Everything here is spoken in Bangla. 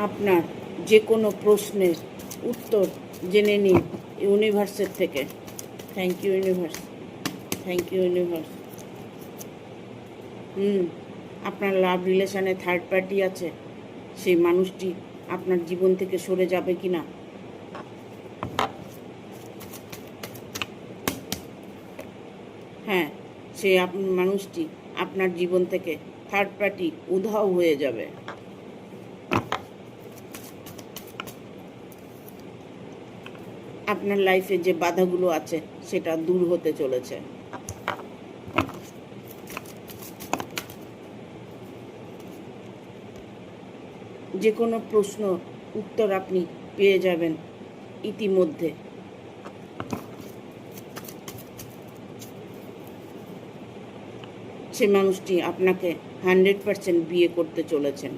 আপনার যে কোনো প্রশ্নের উত্তর জেনে নিন ইউনিভার্সের থেকে। Thank you universe, thank you universe. আপনার লাভ রিলেশনে থার্ড পার্টি আছে, সেই মানুষটি আপনার জীবন থেকে সরে যাবে কি না? হ্যাঁ, সেই মানুষটি আপনার জীবন থেকে থার্ড পার্টি উধাও হয়ে যাবে। আপনার লাইফে যে বাধাগুলো আছে সেটা দূর হতে চলেছে। যে কোনো প্রশ্ন উত্তর আপনি পেয়ে যাবেন ইতিমধ্যে। সে মানুষটি আপনাকে 100% বিয়ে করতে চলেছেন।